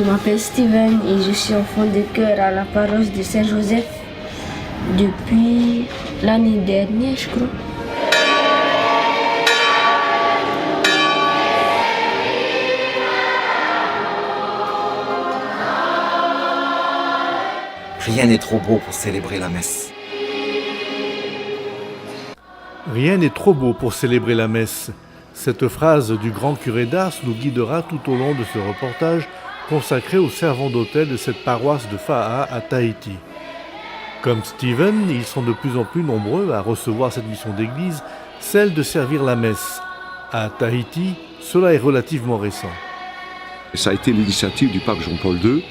m'appelle Steven et je suis enfant de chœur à la paroisse de Saint-Joseph depuis l'année dernière, je crois. Rien n'est trop beau pour célébrer la messe. Rien n'est trop beau pour célébrer la messe. Cette phrase du grand curé d'Ars nous guidera tout au long de ce reportage consacré aux servants d'autel de cette paroisse de Fa'a à Tahiti. Comme Steven, ils sont de plus en plus nombreux à recevoir cette mission d'église, celle de servir la messe. À Tahiti, cela est relativement récent. Ça a été l'initiative du pape Jean-Paul II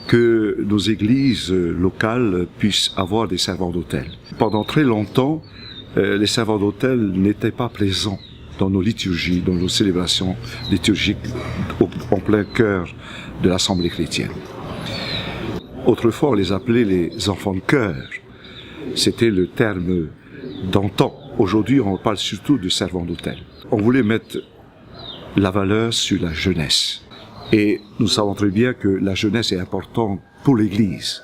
que nos églises locales puissent avoir des servants d'autel. Pendant très longtemps, les servants d'autel n'étaient pas présents dans nos liturgies, dans nos célébrations liturgiques en plein cœur de l'Assemblée chrétienne. Autrefois, on les appelait les enfants de chœur. C'était le terme d'antan. Aujourd'hui, on parle surtout de servants d'autel. On voulait mettre la valeur sur la jeunesse. Et nous savons très bien que la jeunesse est importante pour l'Église.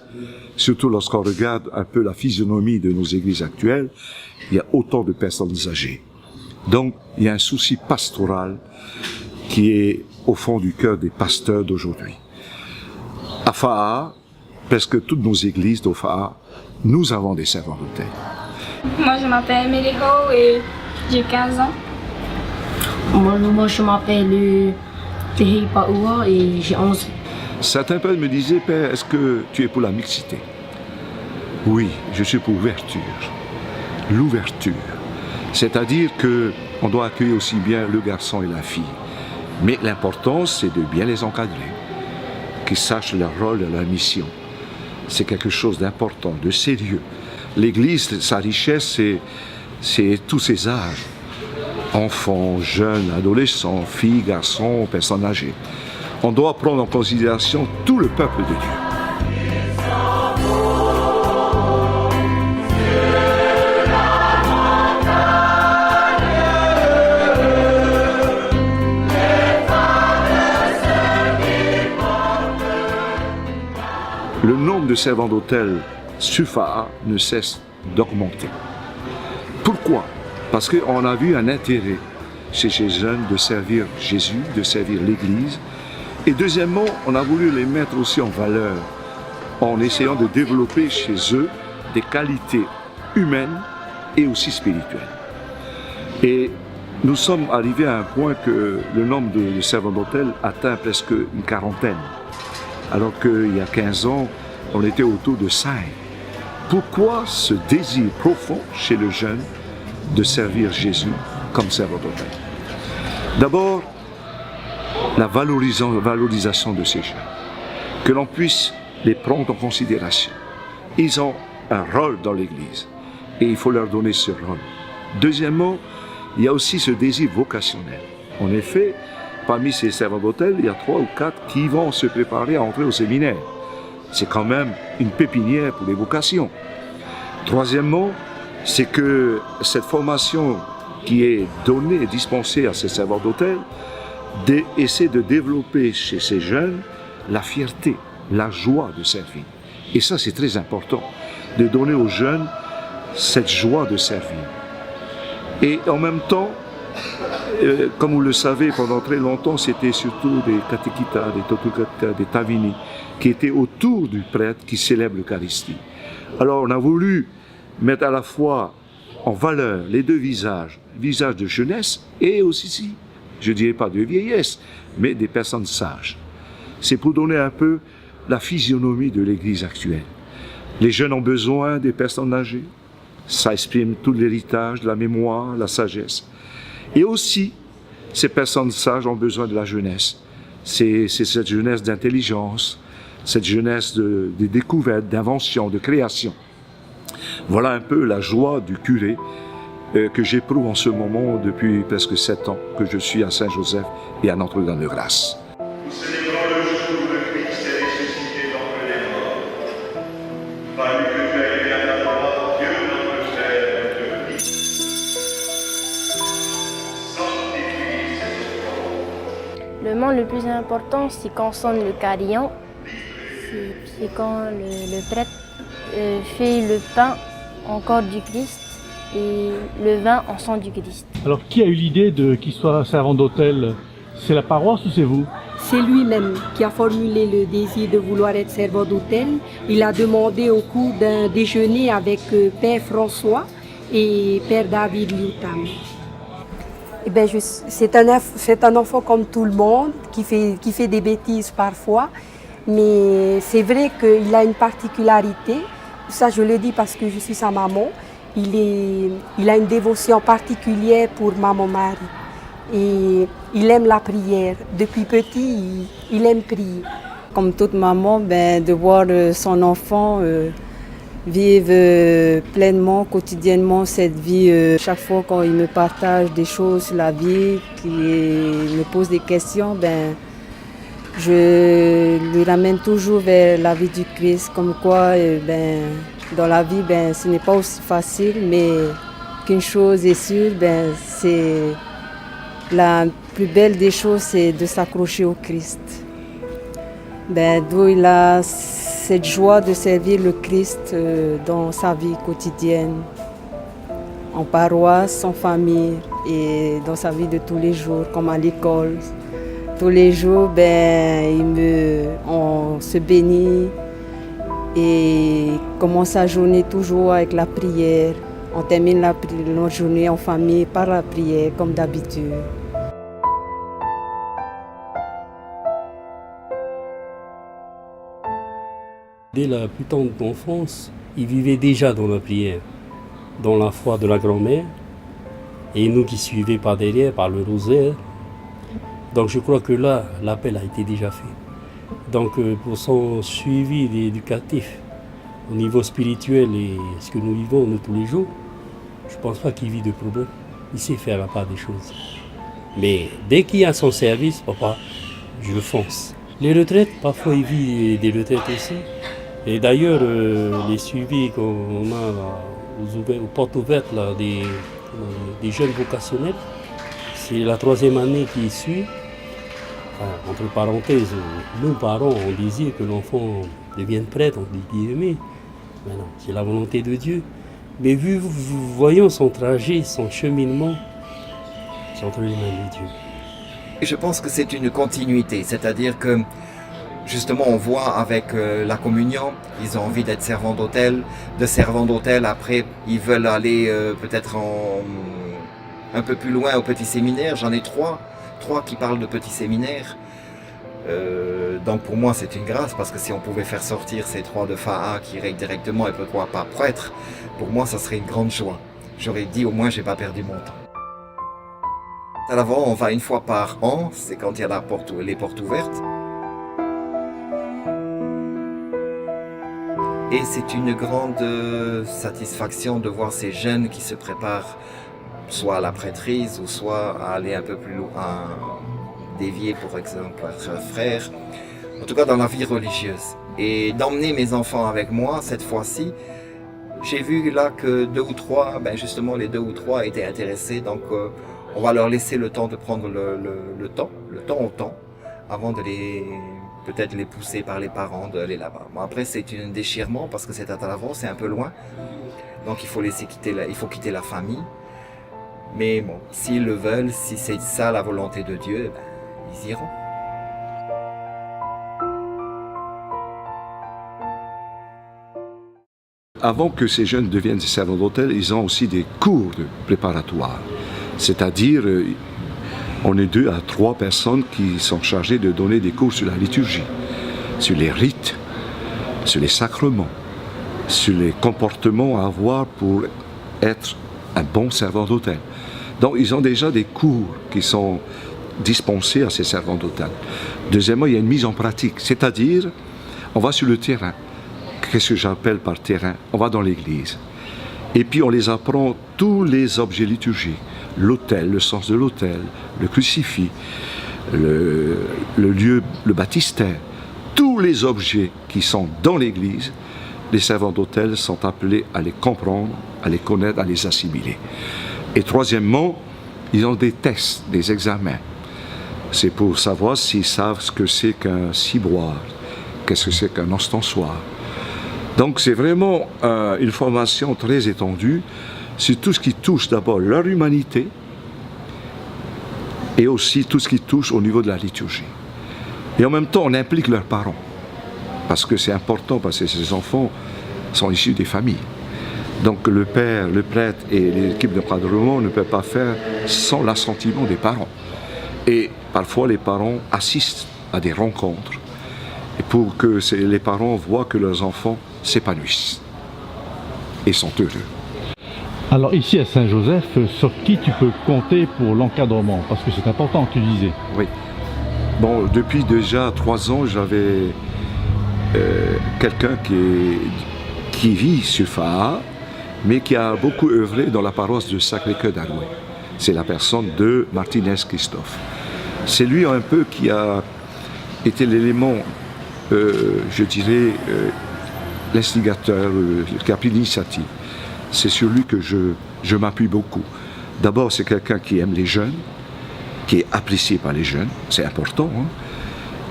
Surtout lorsqu'on regarde un peu la physionomie de nos églises actuelles, il y a autant de personnes âgées. Donc, il y a un souci pastoral qui est au fond du cœur des pasteurs d'aujourd'hui. À Fa'a, presque toutes nos églises d'Ofa'a, nous avons des servants d'autel. Moi, je m'appelle Meliho et j'ai 15 ans. Moi je m'appelle Tehi Paoua et j'ai 11 ans. Certains pères me disaient, Père, est-ce que tu es pour la mixité? Oui, je suis pour l'ouverture. L'ouverture. C'est-à-dire qu'on doit accueillir aussi bien le garçon et la fille. Mais l'important, c'est de bien les encadrer, qu'ils sachent leur rôle et leur mission. C'est quelque chose d'important, de sérieux. L'Église, sa richesse, c'est tous ses âges. Enfants, jeunes, adolescents, filles, garçons, personnes âgées. On doit prendre en considération tout le peuple de Dieu. Le nombre de servants d'autel sur Fa'a ne cesse d'augmenter. Pourquoi? Parce qu'on a vu un intérêt chez ces jeunes de servir Jésus, de servir l'Église. Et deuxièmement, on a voulu les mettre aussi en valeur en essayant de développer chez eux des qualités humaines et aussi spirituelles. Et nous sommes arrivés à un point que le nombre de servants d'autel atteint presque une quarantaine. Alors qu'il y a 15 ans, on était autour de 5. Pourquoi ce désir profond chez le jeune de servir Jésus comme servant d'autel? D'abord, la valorisation de ces jeunes. Que l'on puisse les prendre en considération. Ils ont un rôle dans l'Église et il faut leur donner ce rôle. Deuxièmement, il y a aussi ce désir vocationnel. En effet, parmi ces servants d'autel, il y a 3 ou 4 qui vont se préparer à entrer au séminaire. C'est quand même une pépinière pour les vocations. Troisièmement, c'est que cette formation qui est donnée et dispensée à ces servants d'autel essaie de développer chez ces jeunes la fierté, la joie de servir. Et ça, c'est très important, de donner aux jeunes cette joie de servir. Et en même temps, comme vous le savez, pendant très longtemps, c'était surtout des catéchitas, des totukata, des tavini, qui étaient autour du prêtre qui célèbre l'Eucharistie. Alors on a voulu mettre à la fois en valeur les deux visages, visage de jeunesse et aussi, je ne dirais pas de vieillesse, mais des personnes sages. C'est pour donner un peu la physionomie de l'Église actuelle. Les jeunes ont besoin des personnes âgées. Ça exprime tout l'héritage, la mémoire, la sagesse. Et aussi, ces personnes sages ont besoin de la jeunesse. C'est cette jeunesse d'intelligence, cette jeunesse de découverte, d'invention, de création. Voilà un peu la joie du curé que j'éprouve en ce moment depuis presque 7 ans que je suis à Saint-Joseph et à Notre-Dame-de-Grâce. Nous célébrons le jour où le Christ est ressuscité d'entre les morts. Par lui que tu as élevé à ta droite, Dieu notre Père te prie. Sanctifie ses offrandes. Le monde le plus important, c'est quand sonne le carillon. C'est quand le prêtre fait le pain en corps du Christ et le vin en sang du Christ. Alors, qui a eu l'idée qu'il soit servant d'hôtel? C'est la paroisse ou c'est vous? C'est lui-même qui a formulé le désir de vouloir être servant d'hôtel. Il a demandé au cours d'un déjeuner avec Père François et Père David Liutam. Eh ben, c'est un enfant comme tout le monde, qui fait des bêtises parfois, mais c'est vrai qu'il a une particularité. Ça, je le dis parce que je suis sa maman. Il a une dévotion particulière pour Maman Marie. Et il aime la prière. Depuis petit, il aime prier. Comme toute maman, de voir son enfant vivre pleinement, quotidiennement cette vie. Chaque fois quand il me partage des choses sur la vie, qu'il me pose des questions, je lui ramène toujours vers la vie du Christ. Comme quoi, dans la vie, ce n'est pas aussi facile, mais qu'une chose est sûre, c'est la plus belle des choses, c'est de s'accrocher au Christ. D'où il a cette joie de servir le Christ dans sa vie quotidienne, en paroisse, en famille et dans sa vie de tous les jours, comme à l'école. Tous les jours, on se bénit et commence sa journée toujours avec la prière. On termine notre journée en famille par la prière, comme d'habitude. Dès la plus tendre enfance, il vivait déjà dans la prière, dans la foi de la grand-mère, et nous qui suivions par derrière, par le rosaire. Donc je crois que là, l'appel a été déjà fait. Donc pour son suivi éducatif, au niveau spirituel et ce que nous vivons nous tous les jours, je ne pense pas qu'il vit de problème. Il sait faire la part des choses. Mais dès qu'il y a son service, papa, je fonce. Les retraites, parfois il vit des retraites aussi. Et d'ailleurs, les suivis qu'on a aux portes ouvertes là, des jeunes vocationnels, c'est la 3e année qui suit. Enfin, entre parenthèses, nous parents, on désire que l'enfant devienne prêtre, on dit guillemets. Mais non, c'est la volonté de Dieu. Mais voyons son trajet, son cheminement, c'est entre les mains de Dieu. Je pense que c'est une continuité, c'est-à-dire que justement on voit avec la communion, ils ont envie d'être servants d'hôtel, après ils veulent aller peut-être un peu plus loin au petit séminaire. J'en ai trois qui parlent de petit séminaire. Donc pour moi c'est une grâce, parce que si on pouvait faire sortir ces 3 de FAA qui iraient directement et pourquoi pas prêtre, pour moi ça serait une grande joie. J'aurais dit au moins j'ai pas perdu mon temps. À l'avant on va une fois par an, c'est quand il y a les portes ouvertes. Et c'est une grande satisfaction de voir ces jeunes qui se préparent soit à la prêtrise ou soit à aller un peu plus loin, à dévier pour exemple être frère, en tout cas dans la vie religieuse. Et d'emmener mes enfants avec moi cette fois-ci, j'ai vu là que 2 ou 3, justement les 2 ou 3 étaient intéressés, donc on va leur laisser le temps de prendre le temps au temps, avant de peut-être les pousser par les parents d'aller là-bas. Bon, après c'est un déchirement parce que c'est à Talavera, c'est un peu loin, donc il faut quitter la famille. Mais bon, s'ils le veulent, si c'est ça la volonté de Dieu, ils iront. Avant que ces jeunes deviennent des servants d'hôtel, ils ont aussi des cours préparatoires. C'est-à-dire, on est 2 à 3 personnes qui sont chargées de donner des cours sur la liturgie, sur les rites, sur les sacrements, sur les comportements à avoir pour être un bon servant d'hôtel. Donc, ils ont déjà des cours qui sont dispensés à ces servants d'hôtel. Deuxièmement, il y a une mise en pratique, c'est-à-dire, on va sur le terrain. Qu'est-ce que j'appelle par terrain? On va dans l'église. Et puis, on les apprend tous les objets liturgiques. L'autel, le sens de l'autel, le crucifix, le lieu, le baptistère. Tous les objets qui sont dans l'église, les servants d'hôtel sont appelés à les comprendre, à les connaître, à les assimiler. Et troisièmement, ils ont des tests, des examens. C'est pour savoir s'ils savent ce que c'est qu'un ciboire, qu'est-ce que c'est qu'un ostensoir. Donc c'est vraiment une formation très étendue sur tout ce qui touche d'abord leur humanité et aussi tout ce qui touche au niveau de la liturgie. Et en même temps, on implique leurs parents, parce que c'est important, parce que ces enfants sont issus des familles. Donc le père, le prêtre et l'équipe de encadrement ne peuvent pas faire sans l'assentiment des parents. Et parfois les parents assistent à des rencontres pour que les parents voient que leurs enfants s'épanouissent et sont heureux. Alors ici à Saint-Joseph, sur qui tu peux compter pour l'encadrement? Parce que c'est important, tu disais. Oui. Bon, depuis déjà 3 ans, j'avais quelqu'un qui vit sur Fa'a, mais qui a beaucoup œuvré dans la paroisse du Sacré-Cœur d'Arouet. C'est la personne de Martinez Christophe. C'est lui un peu qui a été l'élément, je dirais, l'instigateur, qui a pris l'initiative. C'est sur lui que je m'appuie beaucoup. D'abord, c'est quelqu'un qui aime les jeunes, qui est apprécié par les jeunes, c'est important. Hein?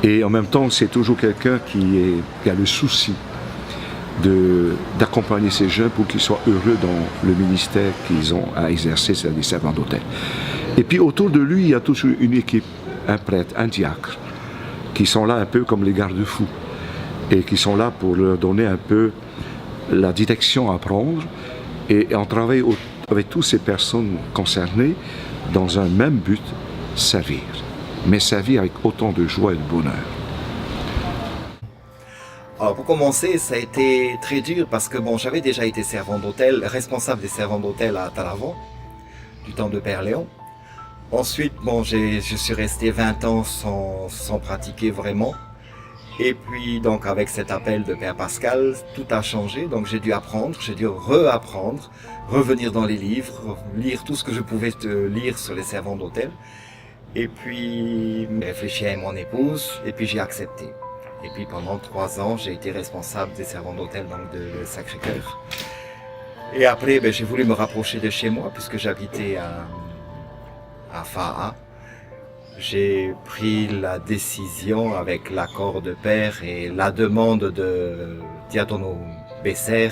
Et en même temps, c'est toujours quelqu'un qui a le souci d'accompagner ces jeunes pour qu'ils soient heureux dans le ministère qu'ils ont à exercer, c'est-à-dire des servants d'hôtel. Et puis autour de lui, il y a toujours une équipe, un prêtre, un diacre, qui sont là un peu comme les garde-fous, et qui sont là pour leur donner un peu la direction à prendre, et on travaille avec toutes ces personnes concernées dans un même but, servir. Mais servir avec autant de joie et de bonheur. Alors pour commencer, ça a été très dur parce que bon, j'avais déjà été servant d'hôtel, responsable des servants d'hôtel à Talavant, du temps de Père Léon. Ensuite, bon, je suis resté 20 ans sans pratiquer vraiment. Et puis donc avec cet appel de Père Pascal, tout a changé. Donc j'ai dû apprendre, j'ai dû reapprendre, revenir dans les livres, lire tout ce que je pouvais lire sur les servants d'hôtel. Et puis réfléchir avec mon épouse, et puis j'ai accepté. Et puis pendant 3 ans, j'ai été responsable des servants d'hôtel donc de Sacré-Cœur. Et après, j'ai voulu me rapprocher de chez moi puisque j'habitais à Fa'a. J'ai pris la décision avec l'accord de Père et la demande de Diadono Besser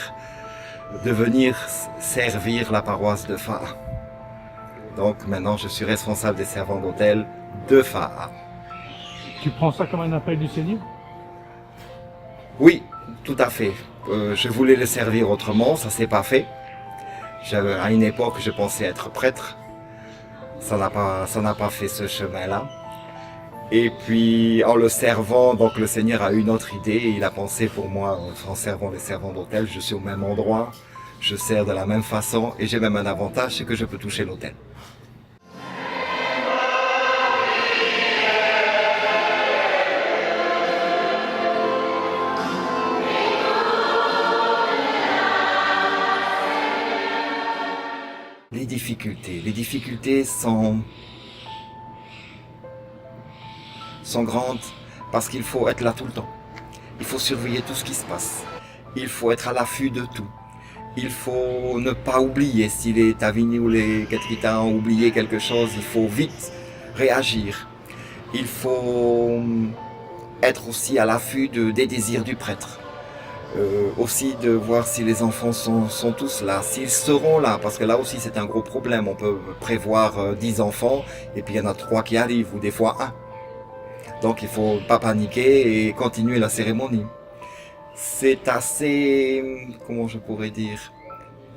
de venir servir la paroisse de Fa'a. Donc maintenant, je suis responsable des servants d'hôtel de Fa'a. Tu prends ça comme un appel du Seigneur? Oui, tout à fait. Je voulais le servir autrement, ça s'est pas fait. À une époque, je pensais être prêtre. Ça n'a pas fait ce chemin-là. Et puis, en le servant, donc le Seigneur a eu une autre idée. Et il a pensé pour moi, en servant les servants d'hôtel, je suis au même endroit, je sers de la même façon, et j'ai même un avantage, c'est que je peux toucher l'hôtel. Les difficultés sont grandes parce qu'il faut être là tout le temps. Il faut surveiller tout ce qui se passe. Il faut être à l'affût de tout. Il faut ne pas oublier si les Tavini ou les Ketrita ont oublié quelque chose, il faut vite réagir. Il faut être aussi à l'affût des désirs du prêtre. Aussi de voir si les enfants sont tous là, s'ils seront là, parce que là aussi c'est un gros problème. On peut prévoir 10 enfants et puis il y en a 3 qui arrivent ou des fois 1. Donc il faut pas paniquer et continuer la cérémonie. C'est assez, comment je pourrais dire,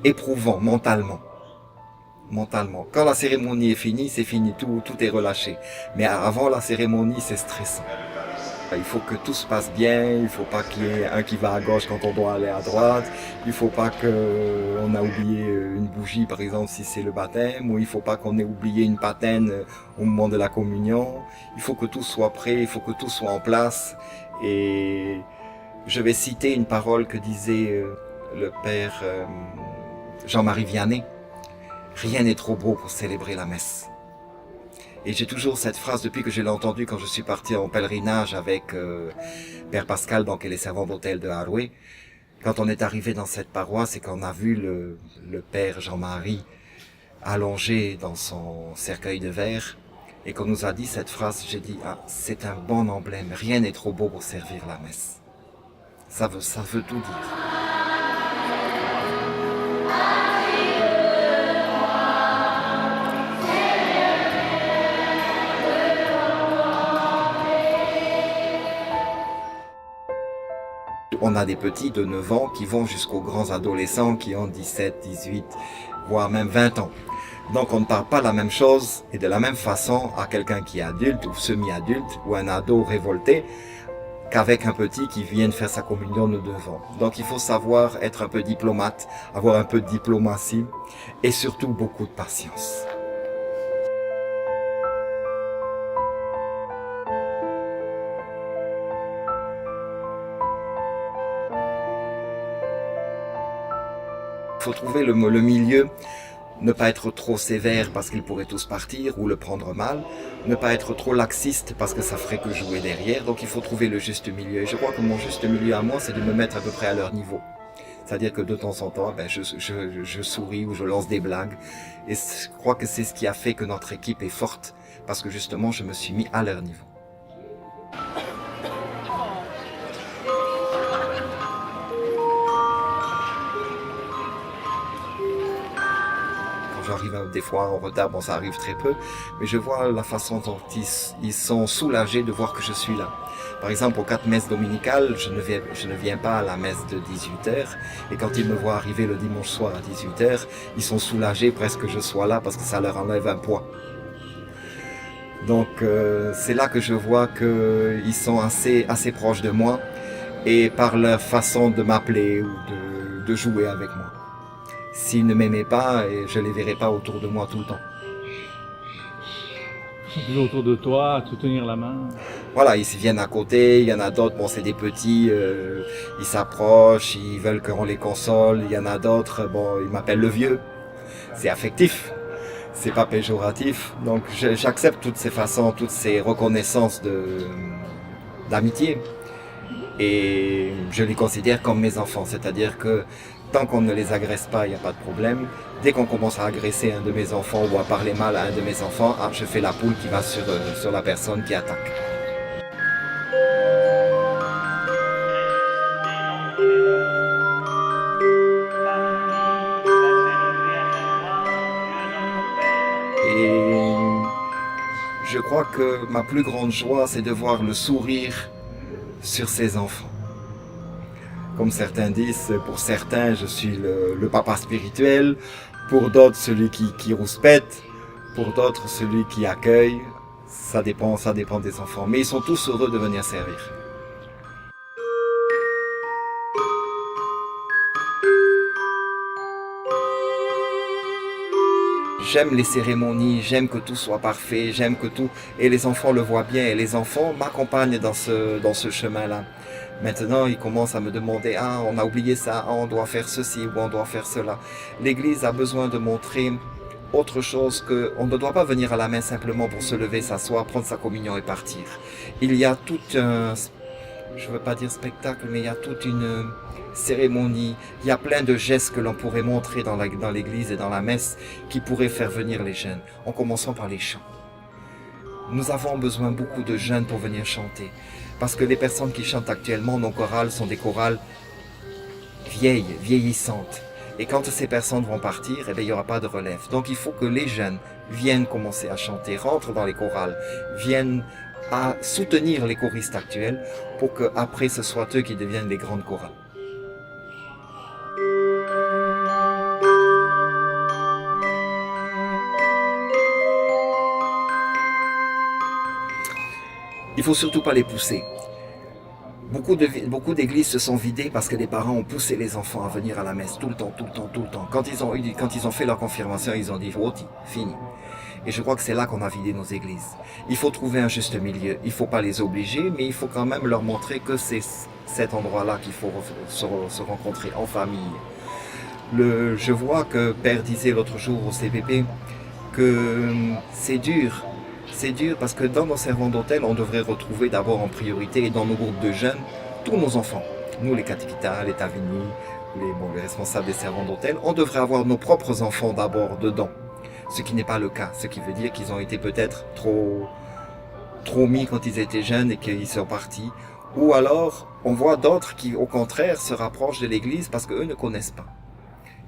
éprouvant mentalement. Quand la cérémonie est finie, c'est fini, tout est relâché. Mais avant la cérémonie, c'est stressant. Il faut que tout se passe bien, il ne faut pas qu'il y ait un qui va à gauche quand on doit aller à droite, il ne faut pas qu'on a oublié une bougie par exemple si c'est le baptême, ou il ne faut pas qu'on ait oublié une patène au moment de la communion. Il faut que tout soit prêt, il faut que tout soit en place. Et je vais citer une parole que disait le père Jean-Marie Vianney. Rien n'est trop beau pour célébrer la messe. Et j'ai toujours cette phrase depuis que je l'ai entendue quand je suis parti en pèlerinage avec Père Pascal, donc et les servants d'hôtel de Arouet. Quand on est arrivé dans cette paroisse et qu'on a vu le Père Jean-Marie allongé dans son cercueil de verre, Et qu'on nous a dit cette phrase, j'ai dit, ah, c'est un bon emblème, rien n'est trop beau pour servir la messe. Ça veut tout dire. On a des petits de 9 ans qui vont jusqu'aux grands adolescents qui ont 17, 18, voire même 20 ans. Donc on ne parle pas la même chose et de la même façon à quelqu'un qui est adulte ou semi-adulte ou un ado révolté qu'avec un petit qui vient de faire sa communion de 9 ans. Donc il faut savoir être un peu diplomate, avoir un peu de diplomatie et surtout beaucoup de patience. Il faut trouver le milieu, ne pas être trop sévère parce qu'ils pourraient tous partir ou le prendre mal, ne pas être trop laxiste parce que ça ferait que jouer derrière, donc il faut trouver le juste milieu. Et je crois que mon juste milieu à moi, c'est de me mettre à peu près à leur niveau. C'est-à-dire que de temps en temps, je souris ou je lance des blagues. Et je crois que c'est ce qui a fait que notre équipe est forte, parce que justement, je me suis mis à leur niveau. J'arrive des fois en retard, bon ça arrive très peu, mais je vois la façon dont ils sont soulagés de voir que je suis là. Par exemple, aux 4 messes dominicales, je ne viens pas à la messe de 18h, et quand ils me voient arriver le dimanche soir à 18h, ils sont soulagés presque que je sois là parce que ça leur enlève un poids. Donc c'est là que je vois qu'ils sont assez proches de moi, et par leur façon de m'appeler ou de jouer avec moi. S'ils ne m'aimaient pas, je ne les verrais pas autour de moi tout le temps. Ils sont toujours autour de toi, à te tenir la main. Voilà, ils viennent à côté, il y en a d'autres, bon c'est des petits, ils s'approchent, ils veulent qu'on les console, il y en a d'autres, bon ils m'appellent le vieux. C'est affectif, c'est pas péjoratif, donc j'accepte toutes ces façons, toutes ces reconnaissances d'amitié. Et je les considère comme mes enfants, c'est-à-dire que tant qu'on ne les agresse pas, il n'y a pas de problème. Dès qu'on commence à agresser un de mes enfants ou à parler mal à un de mes enfants, je fais la poule qui va sur la personne qui attaque. Et je crois que ma plus grande joie, c'est de voir le sourire sur ses enfants. Comme certains disent, pour certains, je suis le papa spirituel, pour d'autres, celui qui rouspète, pour d'autres, celui qui accueille. Ça dépend des enfants. Mais ils sont tous heureux de venir servir. J'aime les cérémonies, j'aime que tout soit parfait, j'aime que tout... Et les enfants le voient bien, et les enfants m'accompagnent dans ce chemin-là. Maintenant, ils commencent à me demander, ah, on a oublié ça, ah, on doit faire ceci ou on doit faire cela. L'Église a besoin de montrer autre chose qu'on ne doit pas venir à la main simplement pour se lever, s'asseoir, prendre sa communion et partir. Il y a tout un, je ne veux pas dire spectacle, mais il y a toute une cérémonie, il y a plein de gestes que l'on pourrait montrer dans l'Église et dans la messe qui pourraient faire venir les jeunes, en commençant par les chants. Nous avons besoin beaucoup de jeunes pour venir chanter. Parce que les personnes qui chantent actuellement, nos chorales sont des chorales vieillissantes. Et quand ces personnes vont partir, eh bien, il n'y aura pas de relève. Donc il faut que les jeunes viennent commencer à chanter, rentrent dans les chorales, viennent à soutenir les choristes actuels pour qu'après ce soit eux qui deviennent les grandes chorales. Il ne faut surtout pas les pousser. Beaucoup d'églises se sont vidées parce que les parents ont poussé les enfants à venir à la messe tout le temps. Quand ils ont fait leur confirmation, ils ont dit « Roti, fini ». Et je crois que c'est là qu'on a vidé nos églises. Il faut trouver un juste milieu. Il ne faut pas les obliger, mais il faut quand même leur montrer que c'est cet endroit-là qu'il faut se rencontrer en famille. Je vois que Père disait l'autre jour au CPP que c'est dur. C'est dur parce que dans nos servants d'hôtel, on devrait retrouver d'abord en priorité, et dans nos groupes de jeunes, tous nos enfants. Nous, les catéchitas, les tavini, les responsables des servants d'hôtel, on devrait avoir nos propres enfants d'abord dedans. ce qui n'est pas le cas, ce qui veut dire qu'ils ont été peut-être trop mis quand ils étaient jeunes et qu'ils sont partis. Ou alors, on voit d'autres qui, au contraire, se rapprochent de l'Église parce qu'eux ne connaissent pas.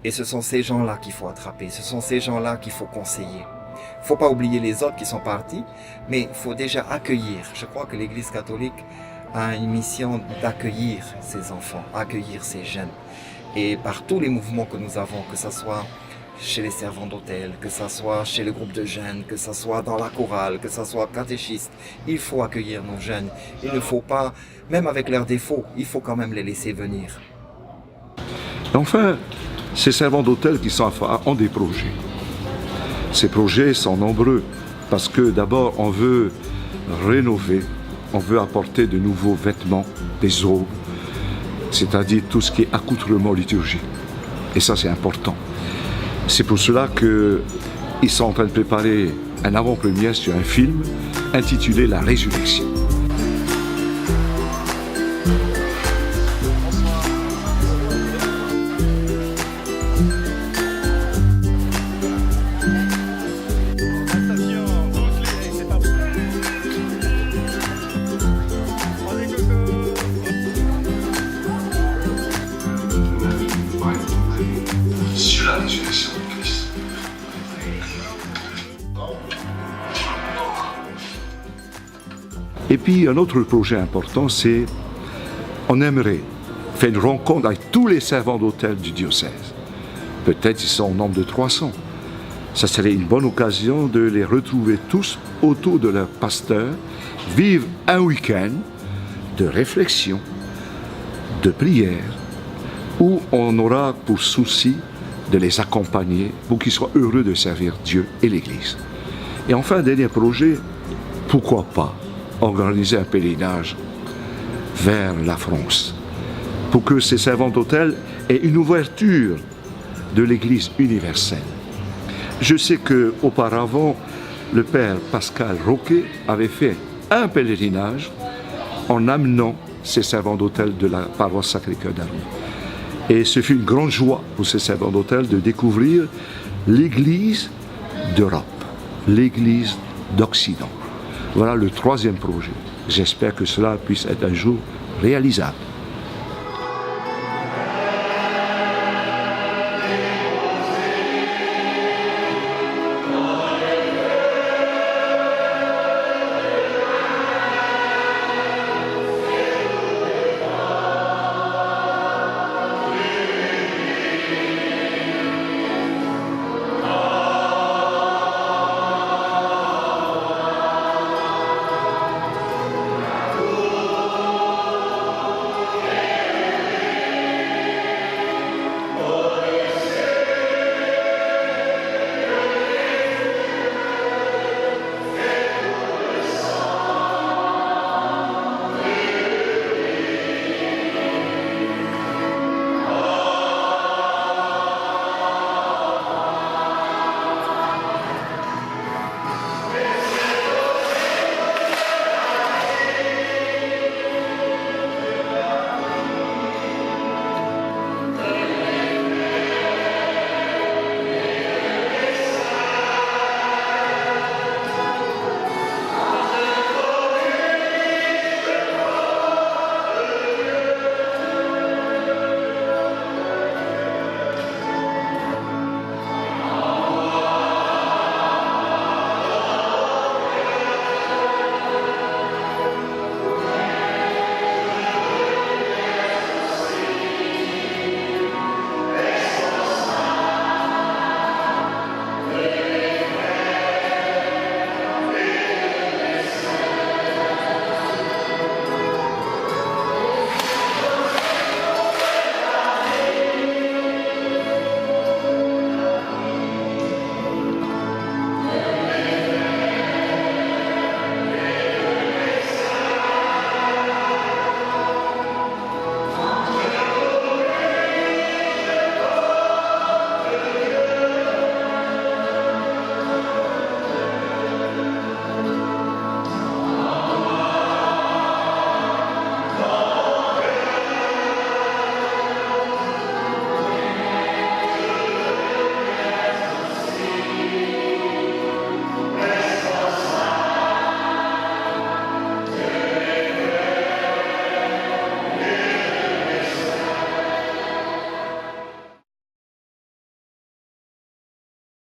Et ce sont ces gens-là qu'il faut attraper, ce sont ces gens-là qu'il faut conseiller. Il faut pas oublier les autres qui sont partis, mais il faut déjà accueillir. Je crois que l'Église catholique a une mission d'accueillir ces enfants, accueillir ces jeunes. Et par tous les mouvements que nous avons, que ce soit chez les servants d'hôtel, que ce soit chez le groupe de jeunes, que ce soit dans la chorale, que ce soit catéchiste, il faut accueillir nos jeunes. Il ne faut pas, même avec leurs défauts, il faut quand même les laisser venir. Enfin, ces servants d'hôtel qui sont à FAA ont des projets. Ces projets sont nombreux parce que d'abord on veut rénover, on veut apporter de nouveaux vêtements, des aubes, c'est-à-dire tout ce qui est accoutrement liturgique. Et ça c'est important. C'est pour cela qu'ils sont en train de préparer un avant-première sur un film intitulé La Résurrection. Sur la résurrection du Christ. Et puis un autre projet important, c'est on aimerait faire une rencontre avec tous les servants d'hôtel du diocèse. Peut-être ils sont au nombre de 300. Ça serait une bonne occasion de les retrouver tous autour de leur pasteur, vivre un week-end de réflexion, de prière, où on aura pour souci de les accompagner pour qu'ils soient heureux de servir Dieu et l'Église. Et enfin, un dernier projet, pourquoi pas organiser un pèlerinage vers la France pour que ces servants d'hôtel aient une ouverture de l'Église universelle. Je sais qu'auparavant, le père Pascal Roquet avait fait un pèlerinage en amenant ces servants d'hôtel de la paroisse Sacré-Cœur d'Arles. Et ce fut une grande joie pour ces servants d'hôtel de découvrir l'Église d'Europe, l'Église d'Occident. Voilà le troisième projet. J'espère que cela puisse être un jour réalisable.